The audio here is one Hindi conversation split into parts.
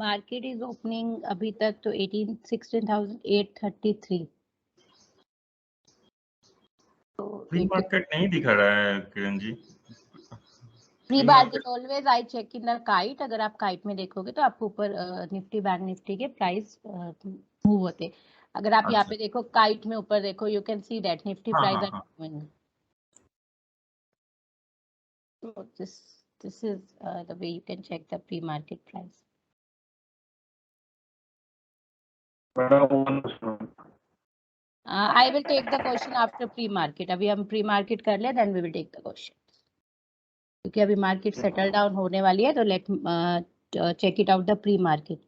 मार्केट इज ओपनिंग अभी तक तो 16,833। तो प्री मार्केट नहीं दिखा रहा है Kiran ji. Pre market always I check in the kite. अगर आप काइट में देखोगे तो आपको ऊपर निफ्टी बैंक निफ्टी के प्राइस मूव होते। अगर आप यहाँ पे देखो काइट में ऊपर देखो, you can see that Nifty price are moving. So this is the way you can check the pre-market price. I will take the question after pre-market. अभी हम pre-market कर ले, then we will take the question. क्योंकि अभी market settle down होने वाली है, तो let check it out the pre-market.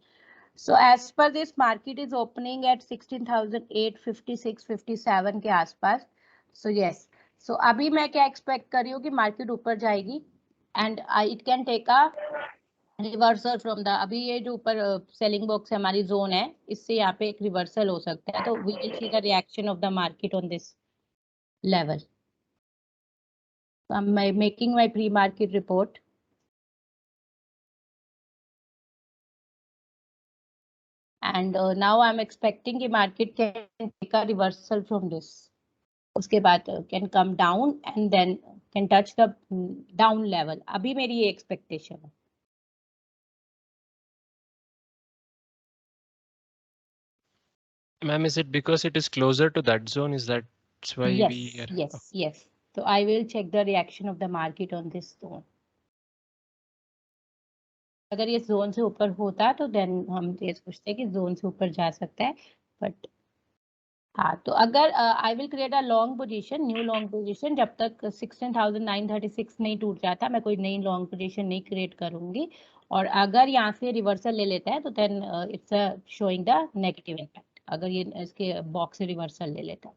So as per this, market is opening at 16,856-57 के आसपास. So yes. So अभी मैं क्या expect कर रही हूँ कि market ऊपर जाएगी and it can take a reversal from the, अभी ये जो ऊपर सेलिंग बॉक्स है हमारी जोन है, इससे यहाँ पे एक रिवर्सल हो सकता है। तो we will see the reaction of the market on this level. I am making my pre market report and now I am expecting कि market can take a reversal from this, उसके बाद can come down and then can touch the down level. अभी मेरी ये एक्सपेक्टेशन है। Ma'am, is it because it is closer to that zone? Is that why we are... Yes. So I will check the reaction of the market on this zone. अगर ये जोन से ऊपर होता तो देन हम ये सोचते हैं कि जोन से ऊपर जा सकता है, बट हाँ, तो अगर I will create a long position, new long position, जब तक 16,936 नहीं टूट जाता मैं कोई नई लॉन्ग पोजीशन नहीं क्रिएट करूंगी। और अगर यहाँ से रिवर्सल ले लेता है तो then it's showing the negative impact, अगर ये इसके बॉक्स से रिवर्सल ले लेता है।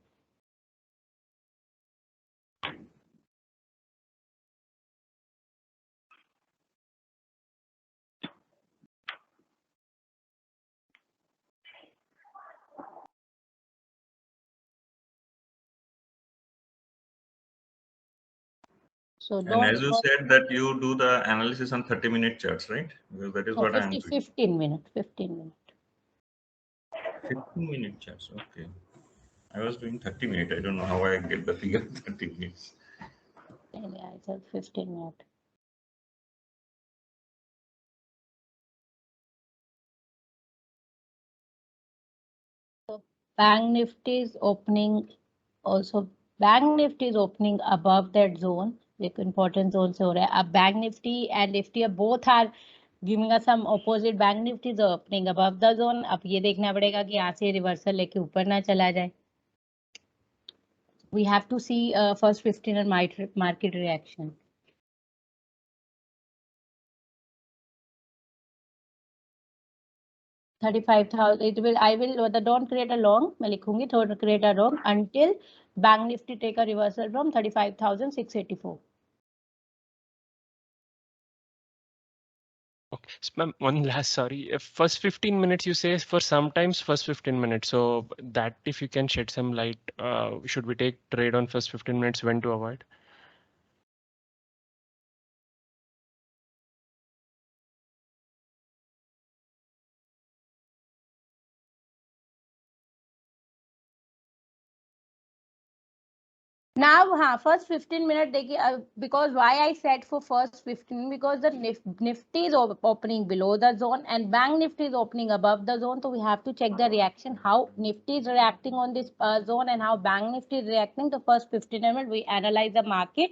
So and as you said that you do the analysis on 30-minute charts, right? Because that is what I am doing. 15 minute. 15-minute charts, okay. I was doing 30-minute. I don't know how I get the figure 30 minutes. Yeah, it's a 15 minute. So Bank Nifty is opening also. Bank Nifty is opening above that zone. एक important zone से हो रहा है। अब Bank Nifty and Nifty both are giving us some opposite. Bank Nifty is opening above the zone. अब ये देखना पड़ेगा कि यहाँ से रिवर्सल लेके ऊपर ना चला जाए। We have to see first 15 and market reaction. $35,000. I will don't create a long. मैं लिखूंगी don't create a long until Bank Nifty take a reversal from 35,684. Okay, so ma'am, one last, sorry. If first 15 minutes you say, for sometimes first 15 minutes. So that if you can shed some light, should we take trade on first 15 minutes, when to avoid? Now, first 15 minutes देखिए, because why I said for first 15, because the Nifty is opening below the zone and Bank Nifty is opening above the zone, so we have to check the reaction, how Nifty is reacting on this zone and how Bank Nifty is reacting. The first 15 minutes we analyze the market,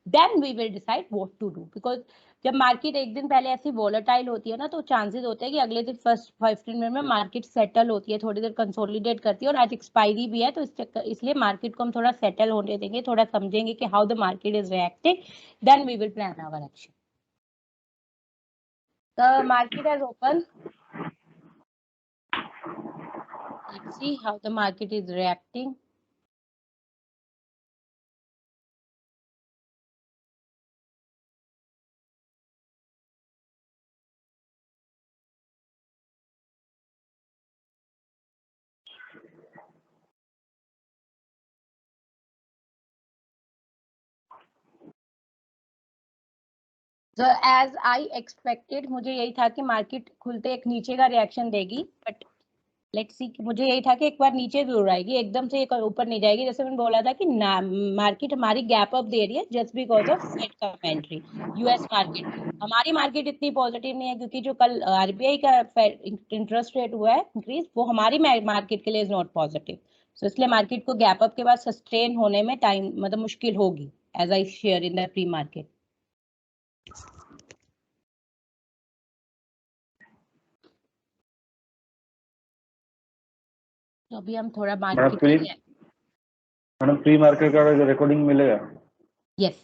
then we will decide what to do, because जब मार्केट एक दिन पहले ऐसी वोलेटाइल होती है ना, तो चांसेस होते हैं कि अगले दिन फर्स्ट 15 मिनट में मार्केट सेटल होती है, थोड़ी देर कंसोलिडेट करती है, और आज एक्सपायरी भी है, तो इसलिए मार्केट को हम थोड़ा सेटल होने देंगे, थोड़ा समझेंगे कि how the market is reacting, then we will plan our action. The market has open, let's see how the market is reacting. So as I expected, मुझे यही था कि मार्केट खुलते एक नीचे का रिएक्शन देगी, बट लेट्स सी, मुझे यही था कि एक बार नीचे जरूर आएगी, एकदम से एक ऊपर नहीं जाएगी। जैसे मैंने बोला था कि मार्केट हमारी गैप अप दे रही है just because of Fed commentary. US market, हमारी मार्केट इतनी पॉजिटिव नहीं है क्योंकि जो कल आरबीआई का इंटरेस्ट रेट हुआ है इंक्रीज, वो हमारी मार्केट के लिए इज नॉट पॉजिटिव। सो इसलिए मार्केट को गैप अप के बाद सस्टेन होने में टाइम मतलब मुश्किल होगी, as I share in the pre market. तो अभी हम थोड़ा मार्केट मैडम प्री मार्केट का रिकॉर्डिंग मिलेगा? Yes.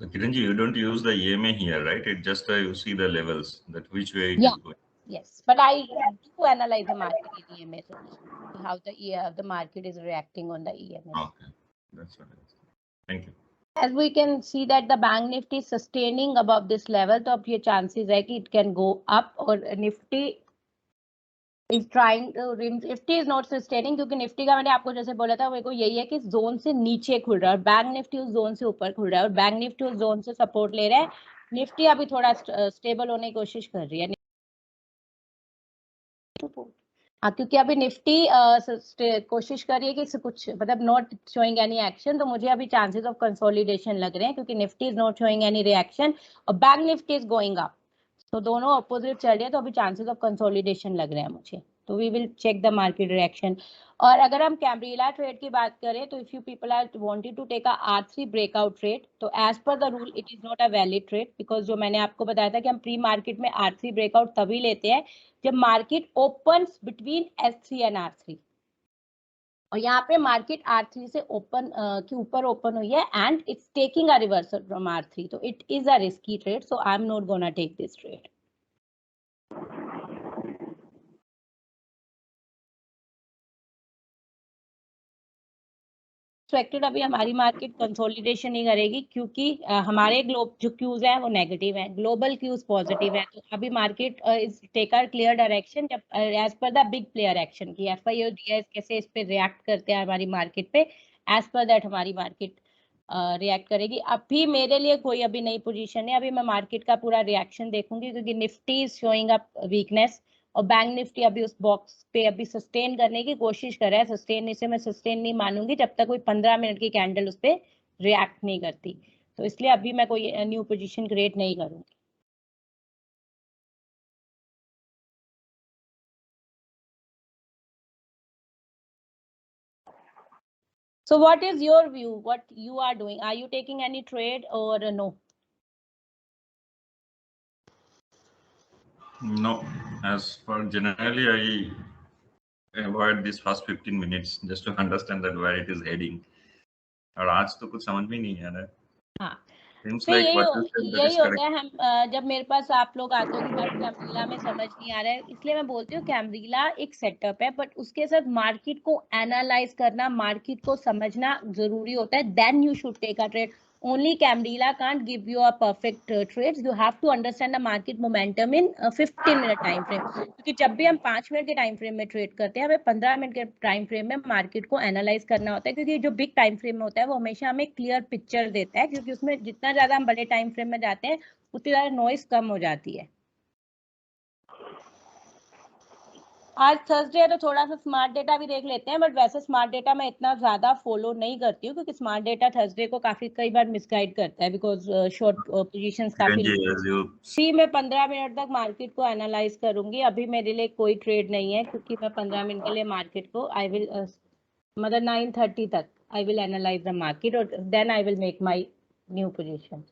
So Kiranji, you don't use the EMA here, right? It just you see the levels, that which way it Yeah. is going. Yes, but I do analyze the market in EMA, how the market is reacting on the EMA. Okay, that's what it is. Thank you. As we can see that the bank nifty is sustaining above this level, तो अब ये chances है कि it can go up, और nifty is trying to nifty is not sustaining, क्योंकि निफ्टी का मैंने आपको जैसे बोला था, मेरे को यही है कि जोन से नीचे खुल रहा है और बैंक निफ्टी उस जोन से ऊपर खुल रहा है, और बैंक निफ्टी उस जोन से सपोर्ट ले रहा है। निफ्टी अभी थोड़ा स्टेबल होने की कोशिश कर रही है, क्योंकि अभी निफ्टी कोशिश कर रही है कि कुछ मतलब नॉट शोइंग एनी एक्शन, तो मुझे अभी चांसेस ऑफ कंसोलिडेशन लग रहे हैं, क्योंकि Nifty is not showing any reaction और bank Nifty is going up, तो दोनों अपोजिट चल रही है, तो अभी चांसेस ऑफ कंसोलिडेशन लग रहे हैं मुझे। तो we will check the market reaction. और अगर हम कैम्ब्रिला ट्रेड की बात करें, तो if you people are wanted to take a R3 breakout trade, तो as per the rule it is not a valid trade, because जो मैंने आपको बताया था कि हम प्री मार्केट में R3 ब्रेकआउट तभी लेते हैं जब market opens between S3 and R3, और यहाँ पे मार्केट R3 से ओपन के ऊपर ओपन हुई है and it's taking a reversal from R3, तो it is a risky trade, so I am not gonna take this trade. Expected अभी हमारी मार्केट कंसोलिडेशन ही करेगी, क्योंकि हमारे जो क्यूज है वो नेगेटिव है, ग्लोबल क्यूज पॉजिटिव है, तो अभी market is take a clear direction जब as per the big player action की एफआई और डीआईएस कैसे इस पे रिएक्ट करते हैं हमारी मार्केट पे, एज पर दैट हमारी मार्केट रिएक्ट करेगी। अभी मेरे लिए कोई अभी नई पोजीशन है, अभी मैं मार्केट का पूरा रिएक्शन देखूंगी, क्योंकि Nifty is showing up weakness और बैंक निफ्टी अभी उस बॉक्स पे अभी सस्टेन करने की कोशिश कर रहा है। सस्टेन इसे मैं सस्टेन नहीं मानूंगी जब तक कोई 15 मिनट की कैंडल उस पे रिएक्ट नहीं करती, तो इसलिए अभी मैं कोई न्यू पोजीशन क्रिएट नहीं करूंगी। So what is your view? What you are doing? Are you taking any trade or no? No, as for generally I avoid this first 15 minutes just to understand that where it is heading. और आज तो कुछ समझ में नहीं आ रहा है। हाँ, Seems तो like what you said, that यही is होता correct. है। हम जब मेरे पास आप लोग आते हो कि सर कैम्ब्रिला में समझ नहीं आ रहा है, इसलिए मैं बोलती हूँ कैम्ब्रिला एक सेटअप है, बट उसके साथ मार्केट को एनालाइज करना, मार्केट को समझना जरूरी होता है, then you should take a trade. Only Cambrilla can't give you a perfect trades. You have to understand the market momentum in 15-minute time frame. क्योंकि जब भी हम 5 मिनट के टाइम फ्रेम में ट्रेड करते हैं, हमें 15 मिनट के टाइम फ्रेम में मार्केट को एनालाइज करना होता है, क्योंकि जो बिग टाइम फ्रेम में होता है वो हमेशा हमें क्लियर पिक्चर देता है, क्योंकि उसमें जितना ज्यादा हम बड़े टाइम फ्रेम में जाते हैं उतनी ज्यादा नॉइस कम हो जाती है। आज थर्सडे है तो थोड़ा सा स्मार्ट डेटा भी देख लेते हैं, बट वैसे स्मार्ट डेटा मैं इतना ज्यादा फॉलो नहीं करती हूँ, क्योंकि स्मार्ट डेटा थर्सडे को कई बार मिसगाइड करता है, बिकॉज शॉर्ट पोजीशंस काफी। फिर मैं 15 मिनट तक मार्केट को एनालाइज करूंगी। अभी मेरे लिए कोई ट्रेड नहीं है, क्योंकि मैं 15 मिनट के लिए मार्केट को आई विल मतलब 9:30 तक I will analyse the market और then I will make my new position.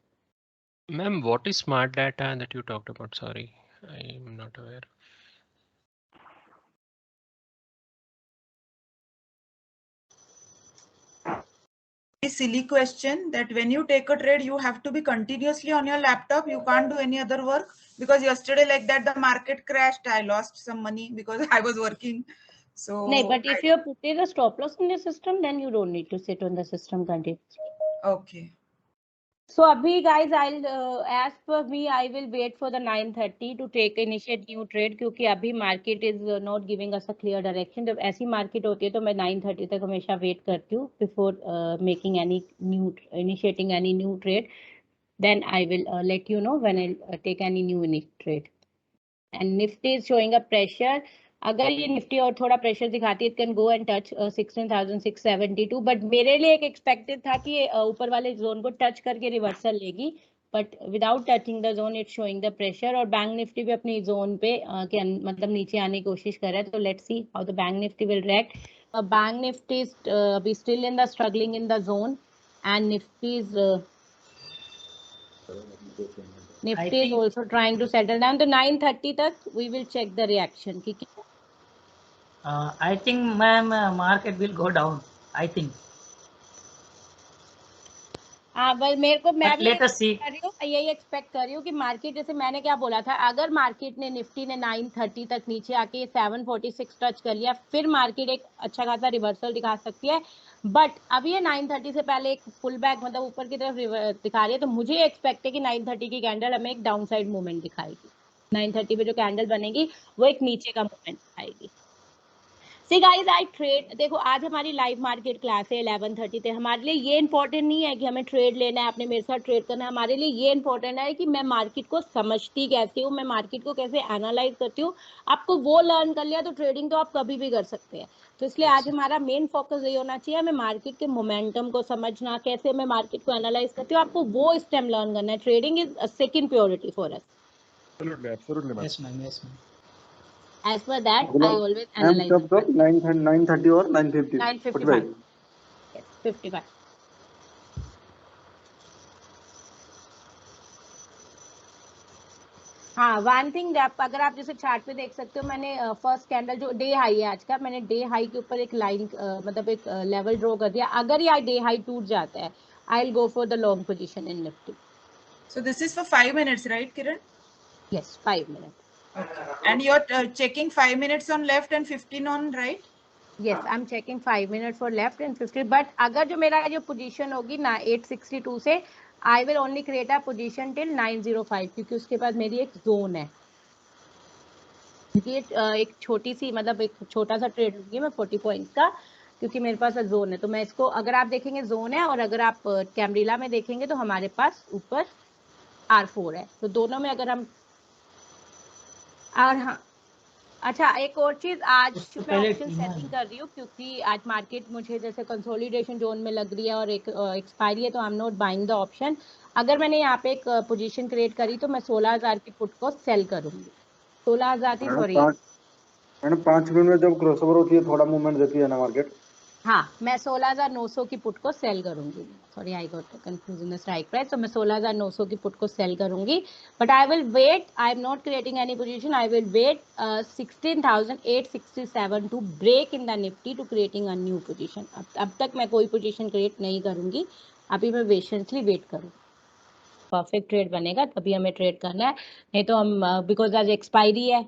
Ma'am, what is smart data that you talked about? Sorry, I am not aware. Silly question that when you take a trade you have to be continuously on your laptop, you can't do any other work, because yesterday like that the market crashed, I lost some money because I was working. So no, but if you put the stop loss in the system, then you don't need to sit on the system continuously. Okay, so abhi guys, I'll as per me I will wait for the 9:30 to initiate new trade, क्योंकि अभी market is not giving us a clear direction. जब ऐसी market होती है तो मैं 9:30 तक हमेशा wait करती हूँ before making any new initiating any new trade. then I will let you know when I'll take any new trade. And Nifty is showing a pressure. अगर ये निफ्टी और थोड़ा प्रेशर दिखाती है, it can go and touch 16,672. But मेरे लिए एक एक्सपेक्टेड था कि ऊपर वाले जोन को टच करके रिवर्सल लेगी, but without touching the zone it showing the pressure. और बैंक निफ्टी भी अपनी जोन पे मतलब नीचे आने की कोशिश कर रहा है. तो let's see how the bank Nifty will react. Bank Nifty is अभी still in the struggling in the zone, and Nifty is Nifty is also trying to settle down. तो 9:30 तक we will check the reaction. I think, ma'am, market will go down. I think. हाँ, बस मेरे को मैं भी Let us see. यही एक्सपेक्ट कर रही हूँ कि मार्केट, जैसे मैंने क्या बोला था, अगर मार्केट ने निफ्टी ने 9:30 तक नीचे आके 746 टच कर लिया, फिर मार्केट एक अच्छा खासा रिवर्सल दिखा सकती है. बट अभी ये 9:30 से पहले एक पुल बैक मतलब ऊपर की तरफ दिखा रही है. तो मुझे एक्सपेक्ट है कि 9:30 की कैंडल हमें एक डाउन साइड मूवमेंट दिखाएगी. 9:30 पे जो कैंडल बनेगी वो एक नीचे का मूवमेंट दिखाएगी. See guys, I trade. देखो आज हमारी लाइव मार्केट क्लास है 11:30 पे. हमारे लिए ये इंपॉर्टेंट नहीं है कि हमें ट्रेड लेना है, आपने मेरे साथ ट्रेड करना है. हमारे लिए ये इंपॉर्टेंट है कि मैं मार्केट को समझती कैसे हूँ, मैं मार्केट को कैसे एनालाइज करती हूँ. आपको वो लर्न कर लिया तो ट्रेडिंग तो आप कभी भी कर सकते हैं. तो इसलिए आज हमारा मेन फोकस ये होना चाहिए, हमें मार्केट के मोमेंटम को समझना, कैसे मैं मार्केट को एनालाइज करती हूँ. आपको वो स्टेम लर्न करना है. Trading is a second priority for us. Absolutely, ma'am. Yes, ma'am. Yes, ma'am. As per that, I always analyze. Ma'am, कब 9:30 or 9:50? 9:55. Yes, 55. हाँ, वन थिंग अगर आप जैसे चार्ट पे देख सकते हो, मैंने फर्स्ट कैंडल जो डे हाई है आज का, मैंने डे हाई के ऊपर एक लाइन मतलब एक लेवल ड्रॉ कर दिया. अगर ये डे हाई टूट जाता है, I will go for the long position in Nifty. So this is for 5 minutes, right, Kiran? Yes, 5 minutes. Okay. And you're checking 5 minutes on left and 15 on right? Yes, I'm checking 5 minutes for left and 50. But अगर जो मेरा जो पोजीशन होगी ना 862 से, I will only create a position till 905, क्योंकि उसके बाद मेरी एक जोन है. क्योंकि एक छोटी सी मतलब एक छोटा सा ट्रेड लूंगी मैं 40 पॉइंट्स का, क्योंकि मेरे पास जोन है. तो मैं इसको, अगर आप देखेंगे जोन है, और अगर आप कैमरीला में देखेंगे तो हमारे पास ऊपर R4 है. तो दोनों में अगर हम, और हाँ अच्छा एक और चीज, आज मैं ऑप्शन सेटिंग कर रही हूँ क्योंकि आज मार्केट मुझे जैसे कंसोलिडेशन जोन में लग रही है और एक एक्सपायरी है, तो आई am not buying the option. अगर मैंने यहाँ पे एक पोजीशन क्रिएट करी तो मैं 16,000 की पुट को सेल करूंगी. 16,000 थी, सॉरी मैडम 5 मिनट में जब क्रॉसओवर होती है थोड़ा मूवमेंट देती है ना मार्केट. हाँ, मैं 16,900 की पुट को सेल करूंगी. Sorry, I got confuse in the strike price. तो मैं 16,900 की पुट को सेल करूंगी. But I will wait, I am not creating any position. I will wait 16,867 to break in the Nifty to creating a new position. अब तक मैं कोई पोजीशन क्रिएट नहीं करूंगी. अभी मैं पेशेंटली वेट करूंगी. परफेक्ट ट्रेड बनेगा तभी हमें ट्रेड करना है, नहीं तो हम बिकॉज आज एक्सपायरी है.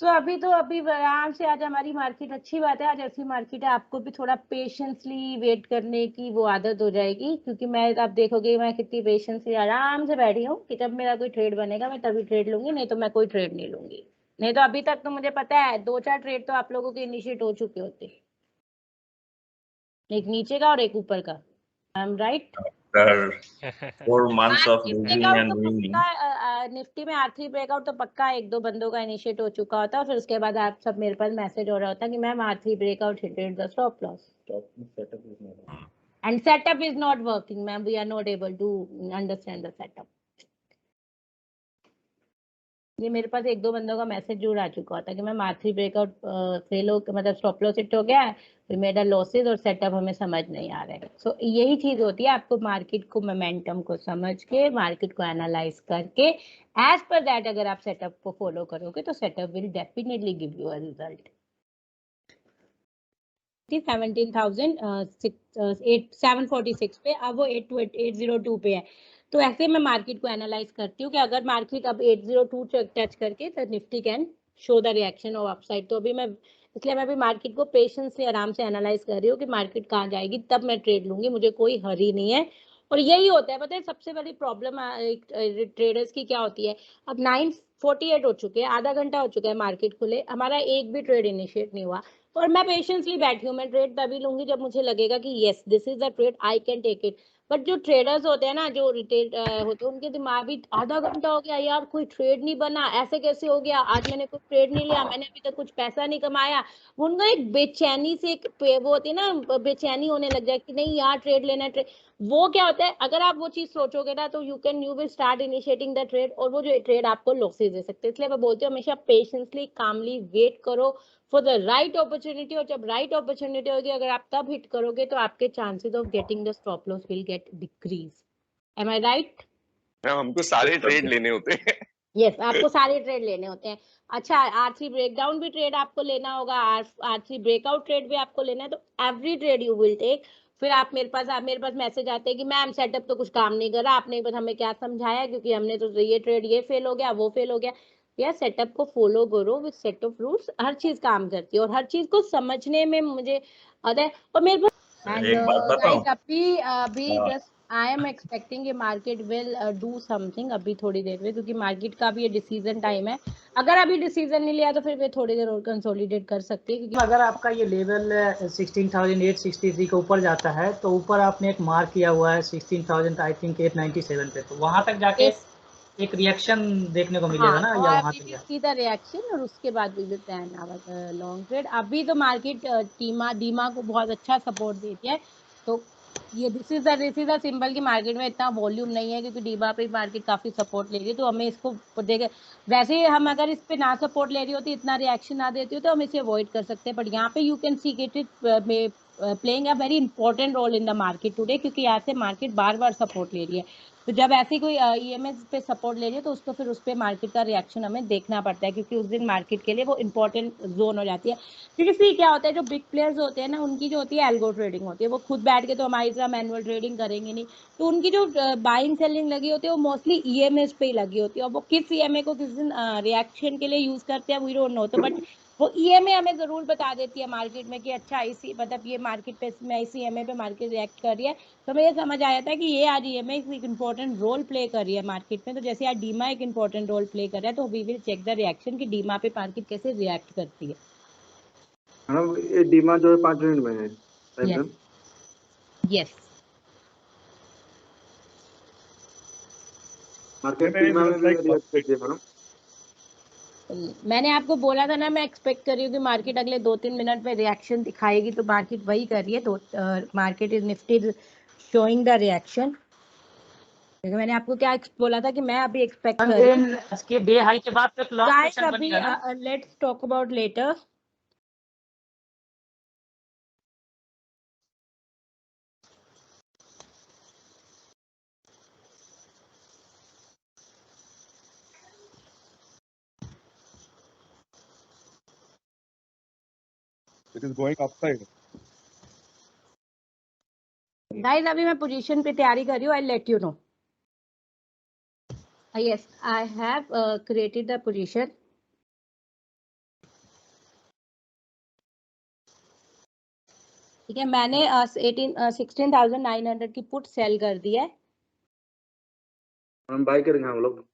तो अभी आराम से आज हमारी मार्केट, अच्छी बात है आज ऐसी मार्केट है, आपको भी थोड़ा पेशेंसली वेट करने की वो आदत हो जाएगी. क्योंकि मैं, आप देखोगे मैं कितनी पेशेंसली आराम से बैठी हूँ कि जब मेरा कोई ट्रेड बनेगा मैं तभी ट्रेड लूंगी, नहीं तो मैं कोई ट्रेड नहीं लूंगी. नहीं तो अभी तक तो मुझे पता है 2-4 ट्रेड तो आप लोगों के इनिशिएट हो चुके होते, एक नीचे का और एक ऊपर का. I am right? After 4 months of losing and winning. Nifty में R3 ब्रेकआउट तो पक्का 1-2 बंदों का इनिशिएट हो चुका होता है. फिर उसके बाद आप सब, मेरे पास मैसेज हो रहा होता कि ma'am R3 breakout hitted the stop loss and setup is not working. Ma'am we are not able to understand the setup. ये मेरे पास 1-2 बंदों का मैसेज जरूर आ चुका होता कि मैम R3 ब्रेकआउट फेल हो, मतलब स्टॉप लॉस हिट हो गया है, वी मेड अ लॉसेस और सेटअप हमें समझ नहीं आ रहा है. सो यही चीज होती है, आपको मार्केट को, मोमेंटम को समझ के, मार्केट को एनालाइज करके, एज पर दैट अगर आप सेटअप को फॉलो करोगे तो setup will definitely give you a result. 17,746 पे, अब वो 802 पे है। तो ऐसे मैं मार्केट को एनालाइज करती हूँ कि अगर मार्केट अब 802 टच करके तो Nifty can show the reaction of upside. तो अभी मैं इसलिए मैं अभी मार्केट को पेशेंस से आराम से एनालाइज कर रही हूँ कि मार्केट कहाँ जाएगी, तब मैं ट्रेड लूंगी, मुझे कोई हरी नहीं है। और यही होता है, पता है सबसे बड़ी प्रॉब्लम ट्रेडर्स की क्या होती है, अब 9:48 हो चुके हैं, आधा घंटा हो चुका है मार्केट खुले, हमारा एक भी ट्रेड इनिशिएट नहीं हुआ और मैं पेशेंसली बैठी हूँ। मैं ट्रेड तभी लूंगी जब मुझे लगेगा कि yes this is the trade, I can take it. But जो ट्रेडर्स होते हैं ना, जो रिटेल होते हैं, उनके दिमाग भी आधा घंटा हो गया यार कोई ट्रेड नहीं बना, ऐसे कैसे हो गया, आज मैंने कोई ट्रेड नहीं लिया, मैंने अभी तक कुछ पैसा नहीं कमाया। उनको एक बेचैनी से वो होती है ना, बेचैनी होने लग जाए कि नहीं यार ट्रेड लेना है, ट्रेड। वो क्या होता है, अगर आप वो चीज सोचोगे ना तो you will start initiating the trade, और वो जो ट्रेड आपको लॉसेस दे सकते हैं। इसलिए मैं बोलती हूँ हमेशा पेशेंसली कामली वेट करो फॉर द राइट अपॉर्चुनिटी, और जब राइट अपॉर्चुनिटी होगी अगर आप तब हिट करोगे तो आपके chances of getting the stop loss will get decrease. Am I right? हमको सारे ट्रेड लेने होते हैं। यस, आपको सारे ट्रेड लेने होते हैं। अच्छा, R3 ब्रेकडाउन भी ट्रेड आपको लेना होगा, R3 ब्रेकआउट ट्रेड भी आपको लेना है, तो every trade you will take. फिर आप मेरे पास मैसेज आते हैं कि मैम सेटअप तो कुछ काम नहीं कर रहा, आपने बस हमें क्या समझाया, क्योंकि हमने तो ये ट्रेड ये फेल हो गया, वो फेल हो गया। यार सेटअप को फॉलो करो विद सेट ऑफ रूल्स, हर चीज काम करती है और हर चीज को समझने में मुझे आता है। और मेरे पास एक बात बताऊं? अभी हाँ। जस्ट आई एम एक्सपेक्टिंग कि मार्केट विल डू समथिंग अभी थोड़ी देर में, क्योंकि मार्केट का भी ये डिसीजन टाइम है। अगर अभी डिसीजन नहीं लिया तो फिर वे थोड़ी देर और कंसोलिडेट कर सकते हैं, क्योंकि अगर आपका ये लेवल 16,863 के ऊपर जाता है तो ऊपर आपने एक मार्क किया हुआ है 16,000 आई थिंक 897 पे, तो वहां तक जाके एक रिएक्शन देखने को मिलेगा ना, या वहां तक सी द रिएक्शन, और उसके बाद we will plan our long trade. अभी तो मार्केट डीमा को बहुत अच्छा सपोर्ट देती है, तो ये दिस इज द सिंबल की मार्केट में इतना वॉल्यूम नहीं है, क्योंकि डीमा पे मार्केट काफी सपोर्ट ले रही है, तो हमें इसको देख, वैसे ही हम अगर इस पे ना सपोर्ट ले रही होती, इतना रिएक्शन ना देती हो, तो हम इसे अवॉइड कर सकते हैं। बट यहाँ पे you can see it playing a very important role in the market today, क्योंकि यहाँ से मार्केट बार बार सपोर्ट ले रही है। तो जब ऐसी कोई ईएमएस पे सपोर्ट ले रही है तो उसको फिर उस पे मार्केट का रिएक्शन हमें देखना पड़ता है, क्योंकि उस दिन मार्केट के लिए वो इंपॉर्टेंट जोन हो जाती है। क्योंकि फिर क्या होता है, जो बिग प्लेयर्स होते हैं ना, उनकी जो होती है एल्गो ट्रेडिंग होती है, वो खुद बैठ के तो हमारी तरह मैनुअल ट्रेडिंग करेंगे नहीं, तो उनकी जो बाइंग सेलिंग लगी होती है वो मोस्टली ईएमएस पे ही लगी होती है, और वो किस ईएमए को किस दिन रिएक्शन के लिए यूज करते हैं वी डोंट नो। तो बट वो ईएमए हमें जरूर बता देती है मार्केट में कि अच्छा इसी मतलब ये मार्केट पे इसी ईएमए पे मार्केट रिएक्ट कर रही है। तो हमें ये समझ आया था कि ये आज ईएमए एक इंपॉर्टेंट रोल प्ले कर रही है मार्केट में। तो जैसे आज डीमा एक इंपॉर्टेंट रोल प्ले कर रहा है, तो we will check the reaction कि डीमा पे मार्केट कैसे रिएक्ट करती है। मैडम ये डीमा जो है 5 मिनट में है टाइम फ्रेम। यस, मार्केट डीमा में भी रिएक्ट करती है मैडम। मैंने आपको बोला था ना, मैं एक्सपेक्ट कर रही हूँ कि मार्केट अगले 2-3 मिनट में रिएक्शन दिखाएगी, तो मार्केट वही कर रही है। तो market is Nifty showing the reaction. मैंने आपको क्या बोला था कि मैं अभी एक्सपेक्ट कर रही हूँ इसके डे हाई के बाद तक लॉन्ग गाइस। सेशन अभी बनेगा ना। Let's talk about later. It is going upside. Guys अभी मैं पोजीशन पे तैयारी कर रही हूँ, I let you know. Yes, I have created the position. ठीक है, मैंने 16,900 की पुट सेल कर दी है। हम बाय करेंगे हम लोग।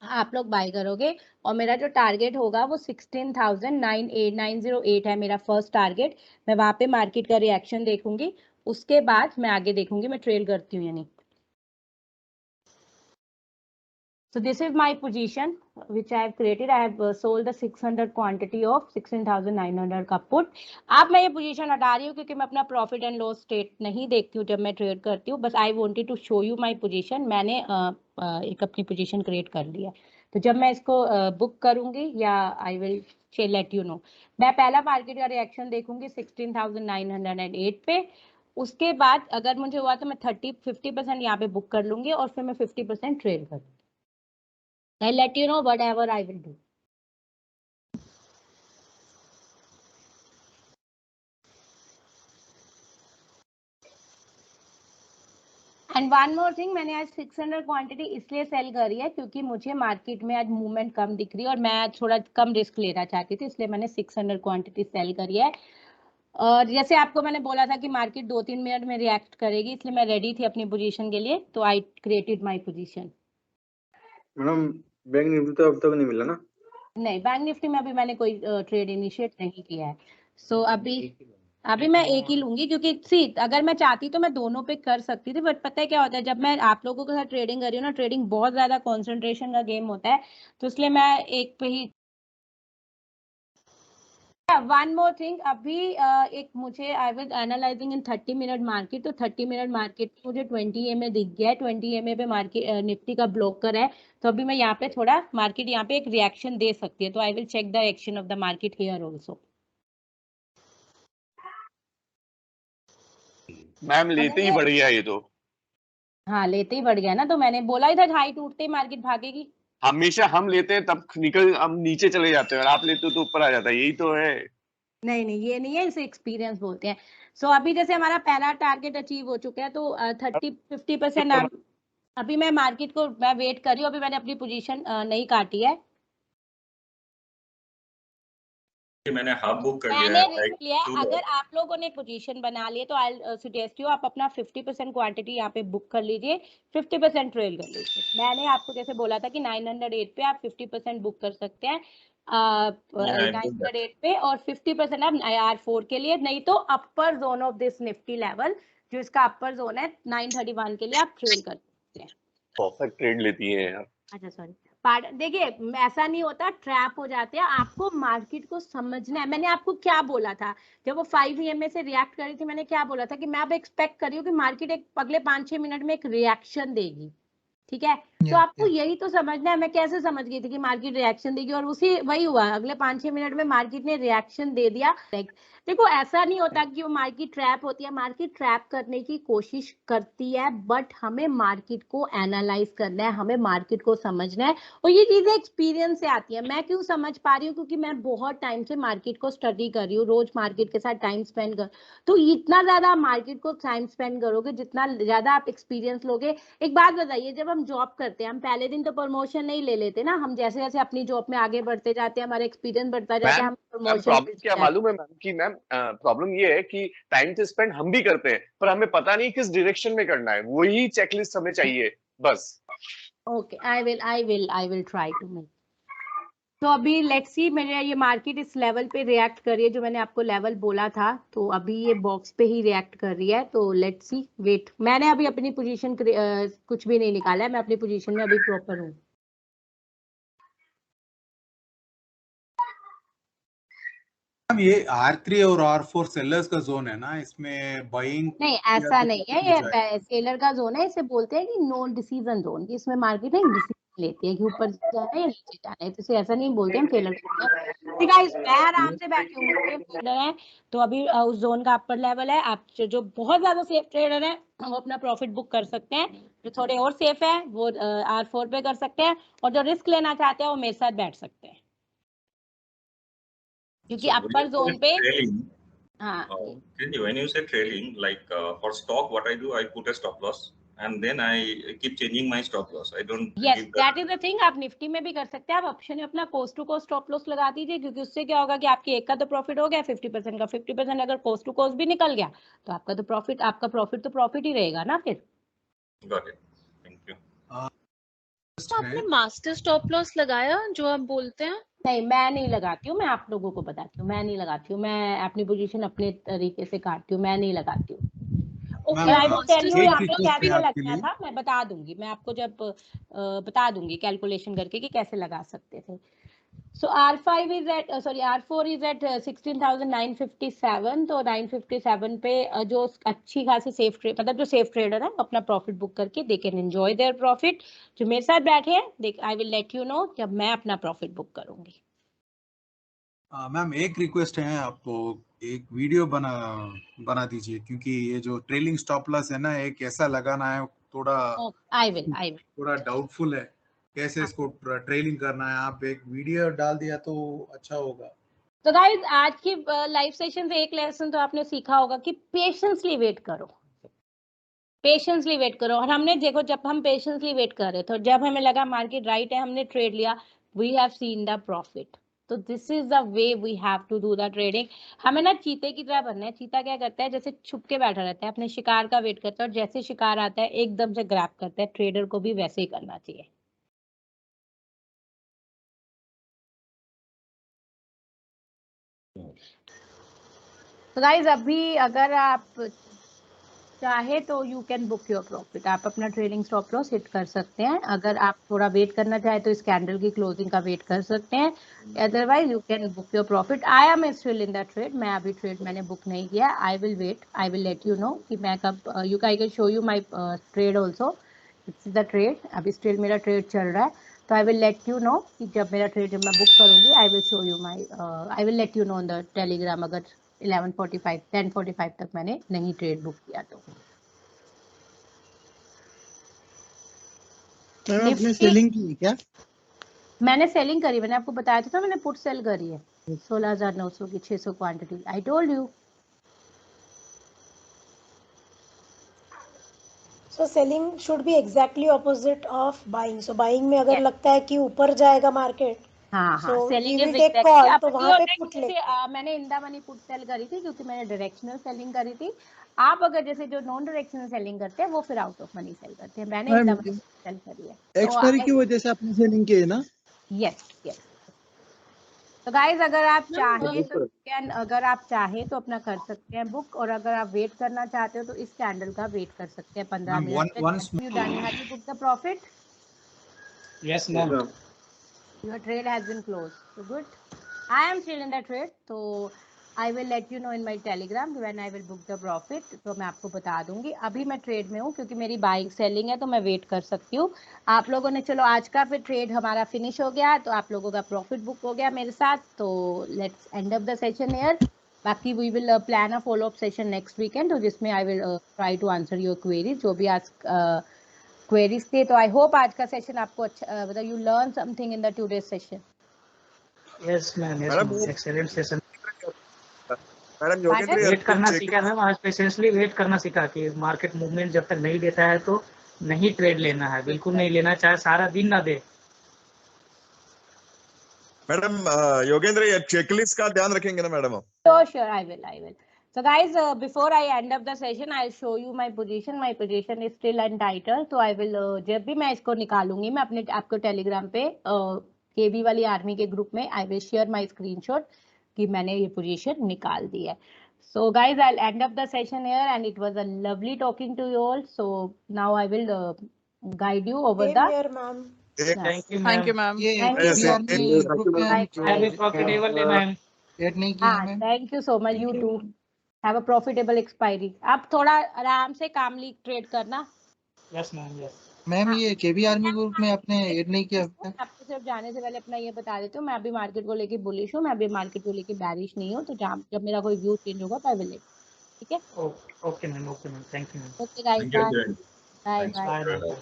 आप लोग बाय करोगे, और मेरा जो टारगेट होगा वो 16,908 है मेरा फर्स्ट टारगेट। मैं वहां पे मार्केट का रिएक्शन देखूंगी, उसके बाद मैं आगे देखूंगी मैं ट्रेल करती हूँ या नहीं। So this is my position which I have created. I have sold the 600 quantity of 16,900 का put. अब मैं ये पोजीशन हटा रही हूँ क्योंकि मैं अपना प्रॉफिट एंड लॉस स्टेट नहीं देखती हूँ जब मैं ट्रेड करती हूँ। बस I wanted to show you my position. मैंने एक अपनी पोजीशन क्रिएट कर ली है, तो जब मैं इसको बुक करूंगी या आई विल लेट यू नो। मैं पहला मार्केट का रिएक्शन देखूंगी 16,908 पे। उसके बाद अगर मुझे हुआ तो मैं 50% यहाँ पे बुक कर लूंगी और फिर मैं 50% ट्रेड करूंगी। I'll let you know whatever I will do. And one more thing, मैंने आज 600 क्वांटिटी इसलिए सेल करी है क्योंकि मुझे मार्केट में आज मूवमेंट कम दिख रही है और मैं थोड़ा कम रिस्क लेना चाहती थी, इसलिए मैंने 600 क्वांटिटी सेल करी है। और जैसे आपको मैंने बोला था कि मार्केट 2-3 मिनट में रिएक्ट करेगी, इसलिए मैं रेडी थी अपनी पोजीशन के लिए, तो I created my position. Madam bank Nifty तो अब तक नहीं मिला ना? नहीं, बैंक निफ्टी में अभी मैंने कोई ट्रेड इनिशिएट नहीं किया है। सो अभी मैं एक ही लूंगी, क्योंकि सी अगर मैं चाहती तो मैं दोनों पे कर सकती थी, बट पता है क्या होता है, जब मैं आप लोगों के साथ ट्रेडिंग कर रही हूँ ना, ट्रेडिंग बहुत ज्यादा कंसंट्रेशन का गेम होता है, तो इसलिए मैं एक पे ही। वन मोर थिंग, अभी एक मुझे I will analysing in 30 minute market, तो 30 मिनट मार्केट मुझे 20 EMA दिख गया है, 20 EMA पे मार्केट निफ्टी का ब्लोकर है, तो अभी मैं यहाँ पे थोड़ा मार्केट यहाँ पे एक रिएक्शन दे सकती है, तो I will check the action of the market here also. Ma'am लेते ही बढ़ गया ये तो, हाँ लेते ही बढ़ गया ना, तो मैंने बोला ही था हाई टूटते ही मार्केट भागेगी। हमेशा हम लेते हैं तब हम नीचे चले जाते हैं और आप लेते हो तो ऊपर आ जाता है, यही तो है। नहीं नहीं, ये नहीं है, इसे एक्सपीरियंस बोलते हैं। सो अभी जैसे हमारा पहला टारगेट अचीव हो चुका है, तो 30-50% अभी मैं मार्केट को मैं वेट कर रही हूँ, अभी मैंने अपनी पोजीशन नहीं काटी है, मैंने हाफ बुक कर मैंने लिया है, रिस्क लिया है। like अगर आप लोगों ने पोजीशन बना ली है तो आई सजेस्ट यू आप अपना 50% क्वांटिटी यहाँ पे बुक कर लीजिए, 50% ट्रेल कर लीजिए। मैंने आपको जैसे बोला था कि 908 पे आप 50% बुक कर सकते हैं, 908 पे, और 50% आप IR4 के लिए, नहीं तो अपर zone of this Nifty level, जो इसका अपर जोन है 931 के लिए आप ट्रेल कर सकते हैं। परफेक्ट ट्रेड लेती हैं यार। अच्छा सॉरी, देखिए ऐसा नहीं होता, ट्रैप हो जाते हैं, आपको मार्केट को समझना है। मैंने आपको क्या बोला था जब वो 5 EMA से रिएक्ट करी थी, मैंने क्या बोला था कि मैं अब एक्सपेक्ट कर रही हूँ कि मार्केट एक अगले 5-6 मिनट में एक रिएक्शन देगी, ठीक है? तो आपको यही तो समझना है। मैं कैसे समझ गई थी कि मार्केट रिएक्शन देगी, और उसी वही हुआ, अगले 5-6 मिनट में मार्केट ने रिएक्शन दे दिया। देखो ऐसा नहीं होता कि वो मार्केट ट्रैप होती है, मार्केट ट्रैप करने की कोशिश करती है, बट हमें मार्केट को एनालाइज करना है, हमें मार्केट को समझना है, और ये चीजें एक्सपीरियंस से आती है। मैं क्यों समझ पा रही हूँ, क्योंकि मैं बहुत टाइम से मार्केट को स्टडी कर रही हूँ, रोज मार्केट के साथ टाइम स्पेंड कर, तो इतना ज्यादा मार्केट को टाइम स्पेंड करोगे, जितना ज्यादा आप एक्सपीरियंस लोगे। एक बात बताइए, जब हम जॉब करते हैं, हम पहले दिन तो प्रमोशन नहीं ले लेते ना, हम जैसे जैसे अपनी जॉब में आगे बढ़ते जाते हैं, हमारा एक्सपीरियंस बढ़ता जाता है, हम प्रमोशन। प्रॉब्लम क्या मालूम है मैम कि मैम प्रॉब्लम ये है कि टाइम तो स्पेंड हम भी करते हैं, पर हमें पता नहीं किस डायरेक्शन में करना है, वही चेकलिस्ट हमें चाहिए बस। Okay, I will try to make. तो अभी लेट्स सी, मेरे ये मार्केट इस लेवल पे रिएक्ट कर रही है, जो मैंने आपको लेवल बोला था, तो अभी ये बॉक्स पे ही रिएक्ट कर रही है, तो लेट्स सी, वेट। मैंने अभी अपनी पोजीशन कुछ भी नहीं निकाला है, मैं अपनी पोजीशन में अभी प्रॉपर हूँ। ये R3 और R4 सेलर्स का जोन है ना, इसमें बाइंग नहीं ऐसा नहीं है, ये सेलर का जोन है, इसे बोलते हैं कि नो डिसीजन जोन, कि इसमें मार्केट एक डिसीजन लेती है कि ऊपर जाना है या नीचे जाना है, तो इसे ऐसा नहीं बोलते हम सेलर को। गाइस मैं आराम से बैठी हूँ, मुझे ट्रेडर है, तो अभी उस जोन का अपर लेवल है। आप जो बहुत ज्यादा सेफ ट्रेडर है वो अपना प्रॉफिट बुक कर सकते हैं, जो थोड़े और सेफ है वो R4 पे कर सकते हैं, और जो रिस्क लेना चाहते हैं वो मेरे साथ बैठ सकते हैं, क्योंकि अपर जोन पे when you say trailing, like for stock, what I do, I put a stop loss and then I keep changing my stop loss. I don't. Yes, that is the thing. आप निफ्टी में भी कर सकते हैं, आप ऑप्शन में अपना cost to cost stop loss लगा दीजिए, क्योंकि उससे क्या होगा कि आपके एक का तो प्रॉफिट हो गया 50% का, 50% अगर कोस्ट टू कोस्ट भी निकल गया तो आपका तो प्रॉफिट ही रहेगा ना फिर। Got it. Thank you. तो आपने मास्टर स्टॉप लॉस लगाया जो आप बोलते हैं? नहीं, मैं नहीं लगाती हूँ, मैं आप लोगों को बताती हूँ, मैं नहीं लगाती हूँ, मैं अपनी पोजीशन अपने तरीके से काटती हूँ, मैं नहीं लगाती हूँ। Okay, I will tell you यहाँ पे कैसे लगना था, मैं बता दूंगी, मैं आपको जब बता दूंगी कैलकुलेशन करके कि कैसे लगा सकते थे। So R4 is at 16,957, तो 957 पे जो अच्छी खासी सेफ ट्रेड, मतलब जो सेफ ट्रेडर है अपना प्रॉफिट बुक करके they can enjoy their profit. जो मेरे साथ बैठे हैं, आई विल लेट यू नो जब मैं अपना प्रॉफिट बुक करूंगी। मैम एक रिक्वेस्ट है आपको, एक वीडियो बना दीजिए, क्योंकि ये जो ट्रेलिंग स्टॉप लॉस है ना, एक ऐसा लगाना है थोड़ा आई विल थोड़ा डाउटफुल है कैसे इसको ट्रेलिंग करना है, आप एक वीडियो डाल दिया तो अच्छा होगा। तो गाइस आज की लाइव सेशन से एक लेसन तो आपने सीखा होगा कि पेशेंसली वेट करो, पेशेंसली वेट करो। और हमने देखो जब हम पेशेंसली वेट कर रहे थे, जब हमें लगा मार्केट राइट है, हमने ट्रेड लिया, we have seen the profit. तो this is the way we have to do the trading. हमें ना चीते की तरह बनना है। चीता क्या करता है, जैसे छुप के बैठा रहता है, अपने शिकार का वेट करता है, और जैसे शिकार आता है एकदम से ग्रैब करता है। ट्रेडर को भी वैसे ही करना चाहिए। तो गाइस अभी अगर आप चाहे तो you can book your profit, आप अपना ट्रेडिंग स्टॉप लॉस हिट कर सकते हैं। अगर आप थोड़ा वेट करना चाहे तो इस कैंडल की क्लोजिंग का वेट कर सकते हैं, otherwise you can book your profit. I am still in the trade, मैं अभी ट्रेड मैंने बुक नहीं किया। I will wait, I will let you know कि मैं कब you I can show you my trade also. It's the trade, अभी स्टिल मेरा ट्रेड चल रहा है, तो I will let you know कि जब मेरा ट्रेड जब मैं बुक करूंगी, I will show you my, I will let you know on the Telegram. अगर 11:45 10:45 तक मैंने नहीं ट्रेड बुक किया तो। आपने सेलिंग की क्या? मैंने सेलिंग करी, मैंने आपको बताया था, मैंने पुट सेल करी है 16,900 की 600 quantity. I told you. So selling should be exactly opposite of buying. So buying में अगर लगता है कि ऊपर जाएगा मार्केट, हाँ हाँ, सेलिंग इज take call, तो वहाँ पे पुट ले। मैंने in the money put sell करी थी क्योंकि मैंने डायरेक्शनल सेलिंग करी थी। आप अगर जैसे जो नॉन डायरेक्शनल सेलिंग करते हैं वो फिर आउट ऑफ मनी सेल करते हैं। मैंने इन द मनी सेल करी है। एक्सपायरी की वजह से आपने सेलिंग की है ना? Yes yes. तो गाइज अगर आप चाहें तो कैन, अगर आप चाहें तो अपना कर सकते हैं बुक, और अगर आप वेट करना चाहते हो तो इस कैंडल का वेट कर सकते हैं 15 minute. You done, have you book the profit? Yes ma'am. Your trade has been closed. So good. I am still in the trade. So I will let you know in my telegram when I will book the profit. तो मैं आपको बता दूंगी। अभी मैं ट्रेड में हूँ क्योंकि मेरी बाइंग सेलिंग है, तो मैं वेट कर सकती हूँ। आप लोगों ने चलो आज का फिर ट्रेड हमारा फिनिश हो गया, तो आप लोगों का प्रॉफिट बुक हो गया मेरे साथ। तो let's end up the session here. बाकी we will plan a follow up session next weekend, तो जिसमें I will try to answer your query, जो भी आज क्वेरीज थे। तो आई होप आज का सेशन आपको अच्छा, मतलब you learn something in the today session. Yes ma'am, yes ma'am, excellent session. Madam Yogendra wait करना सीखा मैम, आज पेशेंसली वेट करना सीखा कि मार्केट मूवमेंट जब तक नहीं देता है तो नहीं ट्रेड लेना है, बिल्कुल नहीं लेना, चाहे सारा दिन ना दे। मैडम योगेंद्र ये चेकलिस्ट का ध्यान रखेंगे ना madam? Sure, I will. So guys, before I end up the session, I'll show you my position. My position is still untitled. तो I will जब भी मैं इसको निकालूंगी, मैं अपने आपको टेलीग्राम पे केबी वाली आर्मी के ग्रुप में I will share my screenshot कि मैंने ये पोजीशन निकाल दी है। So guys, I'll end up the session here, and it was a lovely talking to you all. So now I will guide you over the. Here, ma'am. Thank you, ma'am. Have a profitable day, ma'am. Thank you so much. You too. Have a profitable expiry. आप थोड़ा आराम से कामली ट्रेड करना। Yes ma'am, yes ma'am. ये केबी आर्मी ग्रुप में आपने ऐड नहीं किया? आपको सिर्फ जाने से पहले अपना ये बता देती हूँ, मैं अभी मार्केट को लेके बुलिश हूँ, मैं अभी मार्केट को लेके बैरिश नहीं हूँ। तो जब मेरा कोई व्यू चेंज होगा तो आई विल लेट। ठीक है? Okay ma'am, thank you ma'am. Okay guys, bye bye.